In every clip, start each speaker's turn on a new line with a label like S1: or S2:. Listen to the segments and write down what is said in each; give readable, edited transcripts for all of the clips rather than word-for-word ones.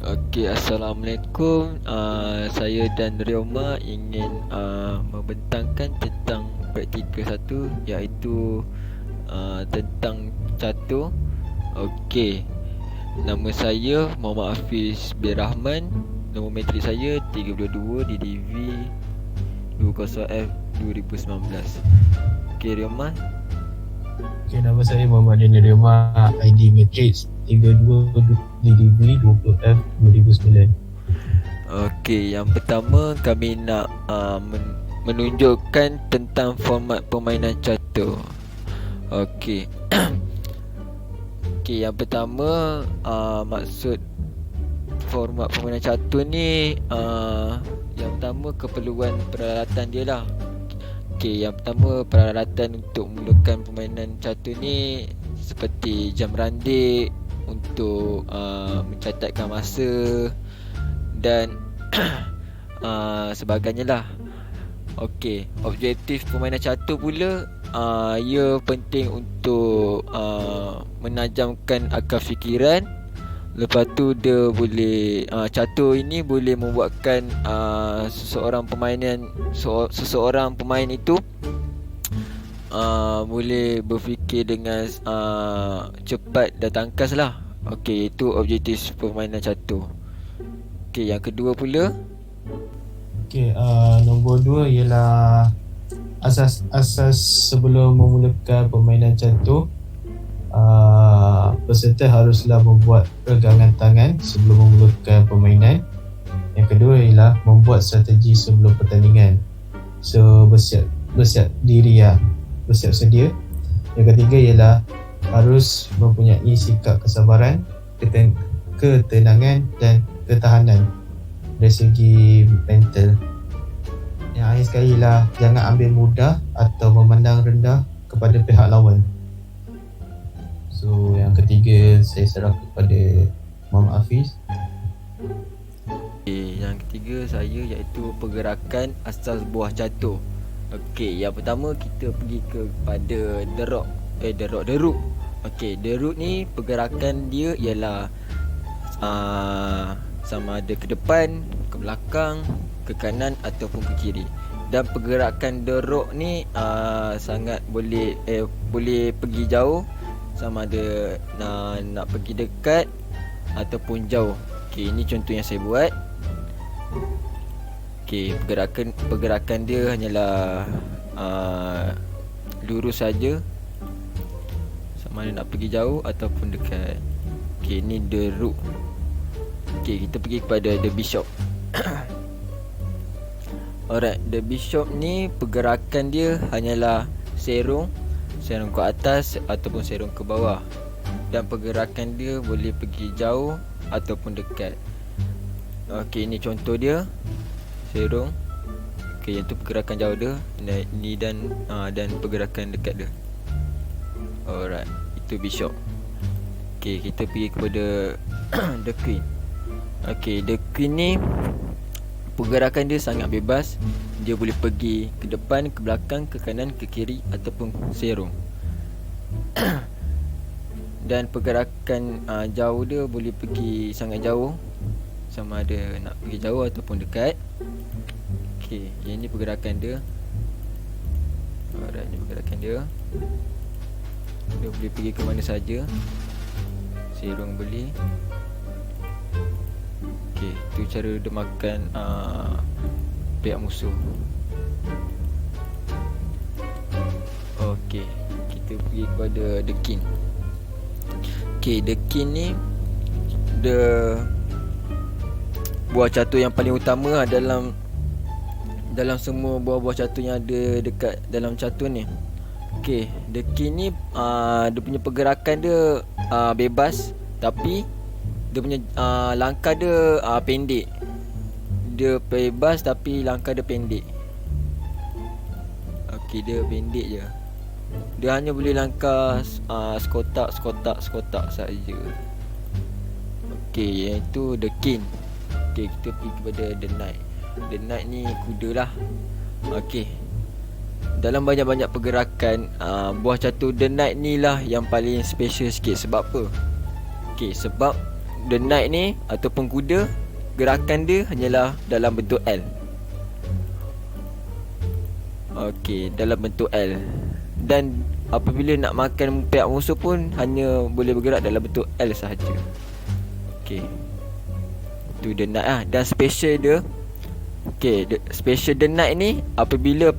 S1: Okey, Assalamualaikum. Saya dan Rioma ingin membentangkan tentang praktikal satu, iaitu tentang catur. Okey, nama saya Muhammad Hafiz bin Rahman. Nombor matrik saya 32 DDV 20F 2019. Okey, Rioma.
S2: Okay, nama saya Muhammad Daniel Rema, ID Matrix 32 DDB 20F 2009.
S1: Okey, yang pertama kami nak menunjukkan tentang format permainan catur. Okey. Okey, yang pertama maksud format permainan catur ni, yang pertama keperluan peralatan dia lah. Okey, yang pertama peralatan untuk memulakan permainan catur ni seperti jam randik untuk mencatatkan masa dan sebagainya lah. Okey, objektif permainan catur pula, ia penting untuk menajamkan akal fikiran. Lepas tu dia boleh catur ini boleh membuatkan seseorang pemain itu boleh berfikir dengan cepat dan tangkas lah. Okey, itu objektif permainan catur. Okey, yang kedua pula.
S2: Okay, nombor 2 ialah asas sebelum memulakan permainan catur. Peserta haruslah membuat pegangan tangan sebelum memulakan permainan. Yang kedua ialah membuat strategi sebelum pertandingan. So bersiap diri lah, bersiap sedia. Yang ketiga ialah harus mempunyai sikap kesabaran, ketenangan dan ketahanan dari segi mental. Yang akhir sekali ialah jangan ambil mudah atau memandang rendah kepada pihak lawan. So yang ketiga saya serah kepada Muhammad Hafiz.
S1: Okay, yang ketiga saya iaitu pergerakan asas buah catur. Okey, yang pertama kita pergi kepada deruk. Okey, deruk ni pergerakan dia ialah sama ada ke depan, ke belakang, ke kanan ataupun ke kiri. Dan pergerakan deruk ni sangat boleh pergi jauh, sama ada nak pergi dekat ataupun jauh. Okey, ini contoh yang saya buat. Okey, pergerakan dia hanyalah lurus saja, sama ada nak pergi jauh ataupun dekat. Okey, ini deruk. Okey, kita pergi kepada the bishop. Alright, the bishop ni pergerakan dia hanyalah serong ke atas ataupun serong ke bawah. Dan pergerakan dia boleh pergi jauh ataupun dekat. Okey, ini contoh dia. Serong. Okey, yang tu pergerakan jauh dia. Ni dan pergerakan dekat dia. Alright, itu bishop. Okey, kita pergi kepada the queen. Okey, the queen ni pergerakan dia sangat bebas. Dia boleh pergi ke depan, ke belakang, ke kanan, ke kiri ataupun serong. Dan pergerakan jauh dia boleh pergi sangat jauh, sama ada nak pergi jauh ataupun dekat. Okey, yang ni pergerakan dia. Alright, ni pergerakan dia. Dia boleh pergi ke mana saja. Serong boleh. Okey, tu cara dia makan pihak musuh. Okey, kita pergi kepada the king. Okey, the king ni buah catur yang paling utama dalam semua buah-buah catur yang ada dekat dalam catur ni. Okey, the king ni dia punya pergerakan dia bebas, tapi dia punya langkah dia pendek. Dia bebas tapi langkah dia pendek. Okey, dia pendek je. Dia hanya boleh langkah sekotak saja. Okey, iaitu the king. Okey, kita pergi kepada the knight. The knight ni kuda lah. Okey, dalam banyak-banyak pergerakan, buah catur the knight ni lah yang paling special sikit. Sebab apa? Okey, sebab the knight ni ataupun kuda, gerakan dia hanyalah dalam bentuk L. Okey, dalam bentuk L. Dan apabila nak makan pihak musuh pun hanya boleh bergerak dalam bentuk L sahaja. Okey, tu the knight lah. Dan special dia, okey, special the knight ni apabila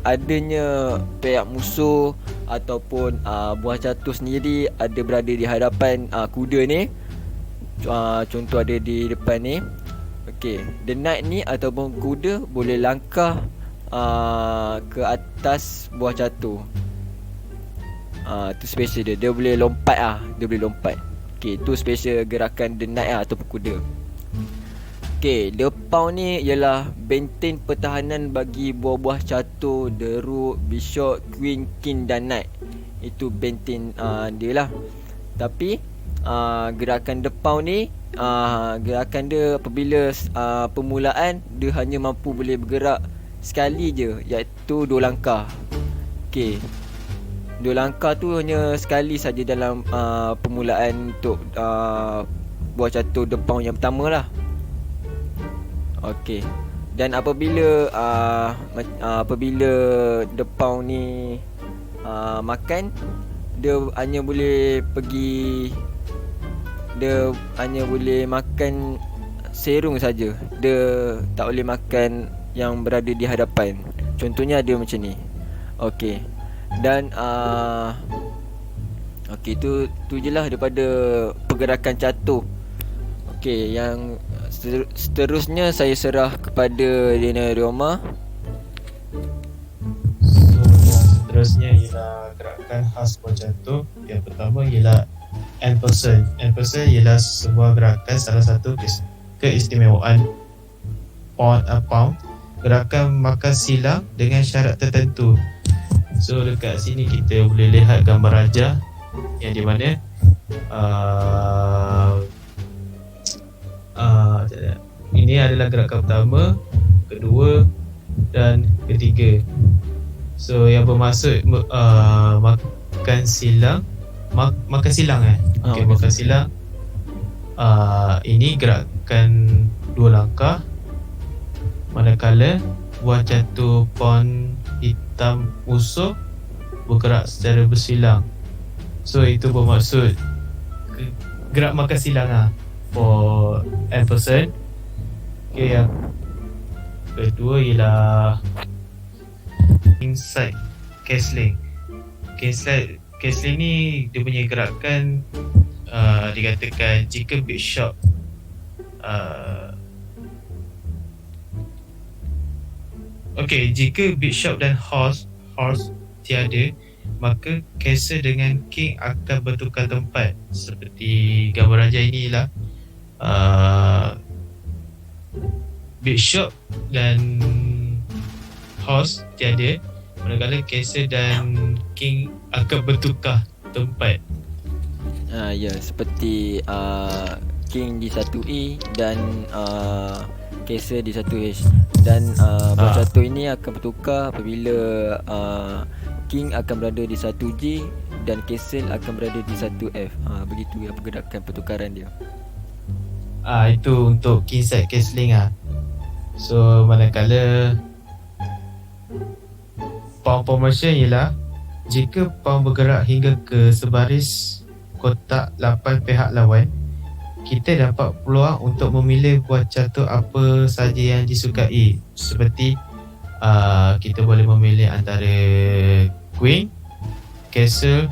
S1: adanya pihak musuh ataupun buah catur sendiri ada berada di hadapan kuda ni, contoh ada di depan ni. Okey, the knight ni ataupun kuda boleh langkah ke atas buah catur. Tu special dia. Dia boleh lompat dia boleh lompat. Okey, tu special gerakan the knight ataupun kuda. Okey, the pawn ni ialah benteng pertahanan bagi buah-buah catur, deruk, bishop, queen, king dan knight. Itu benteng dia lah. Tapi gerakan the pawn ni, gerakan dia apabila permulaan dia hanya mampu boleh bergerak sekali je, iaitu 2 langkah. Okey, 2 langkah tu hanya sekali saja dalam permulaan untuk buah catur the pawn yang pertama lah. Okey, dan apabila the pawn ni makan, dia hanya boleh makan serung saja. Dia tak boleh makan yang berada di hadapan. Contohnya dia macam ni. Okey. Dan okey, tu je lah daripada pergerakan catur. Okey, yang seterusnya saya serah kepada Dina Rioma.
S2: So yang seterusnya ialah gerakan khas buah catur. Yang pertama ialah Ampersand. Ampersand ialah sebuah gerakan, salah satu keistimewaan pawn, gerakan makan silang dengan syarat tertentu. So dekat sini kita boleh lihat gambar raja yang di mana ini adalah gerakan pertama, kedua dan ketiga. So yang bermaksud makan silang, makan silang okay, makan silang. Ini gerakan 2 langkah, manakala buah catur pawn hitam musuh bergerak secara bersilang. So itu bermaksud gerak makan silang for Ampersand. Okay, yang kedua ialah Kingside Castling. Castling ni dia punya gerakan dikatakan jika bishop jika bishop dan horse tiada, maka castle dengan king akan bertukar tempat. Seperti gambar raja inilah, bishop dan horse tiada, manakala castle dan king akan bertukar tempat.
S1: Ya, seperti king di 1E dan castle di 1H. Dan buah catur ini akan bertukar apabila king akan berada di 1G dan castle akan berada di 1F. Begitu ya pergerakan pertukaran dia.
S2: Itu untuk kingside castling So manakala pawn formation ialah jika pawn bergerak hingga ke sebaris kotak 8 pihak lawan, kita dapat peluang untuk memilih buah catur apa saja yang disukai. Seperti kita boleh memilih antara queen, castle,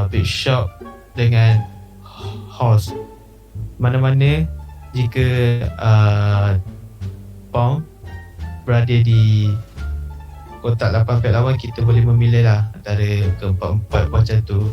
S2: bishop dengan horse. Mana-mana jika pawn berada di kotak 8 pihak lawan, kita boleh memilih lah antara keempat-empat buah catur.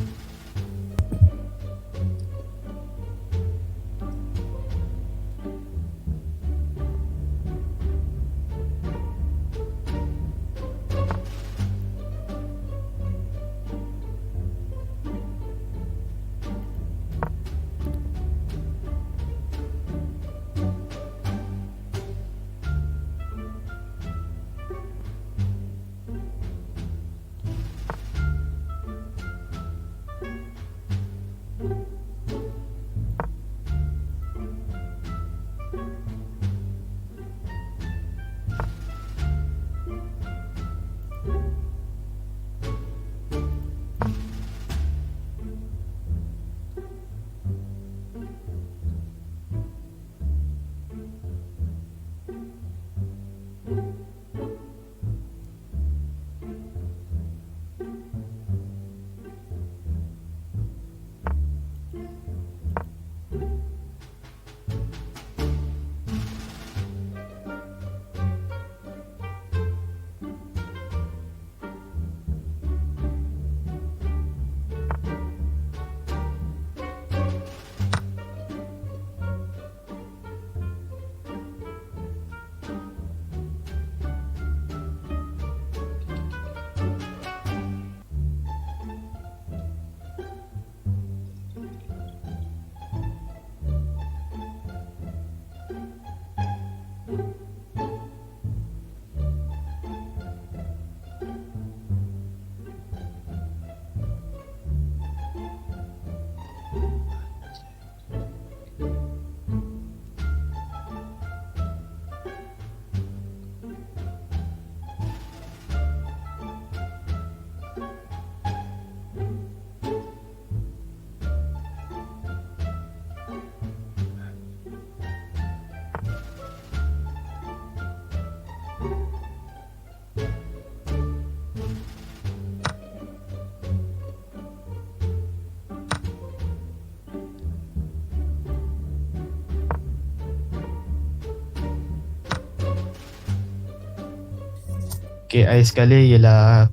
S2: Okay, I sekali ialah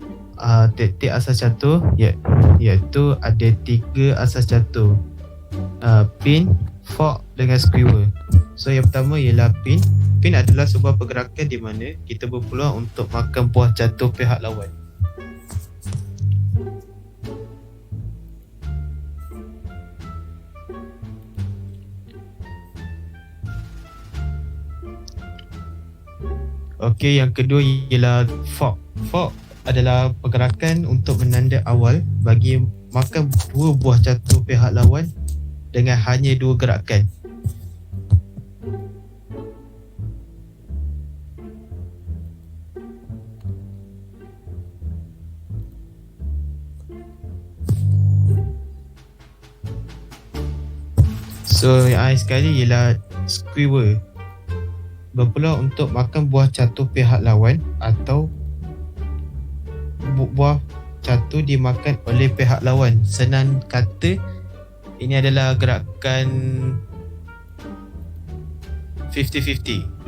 S2: taktik asas catur iaitu ada 3 asas catur. Pin, fork dengan skewer. So yang pertama ialah pin. Pin adalah sebuah pergerakan di mana kita berpeluang untuk makan buah catur pihak lawan. Okey, yang kedua ialah fork. Fork adalah pergerakan untuk menanda awal bagi makan 2 buah catur pihak lawan dengan hanya 2 gerakan. So yang akhir sekali ialah skewer, berpeluang untuk makan buah catur pihak lawan atau buah catur dimakan oleh pihak lawan. Senang kata, ini adalah gerakan 50-50.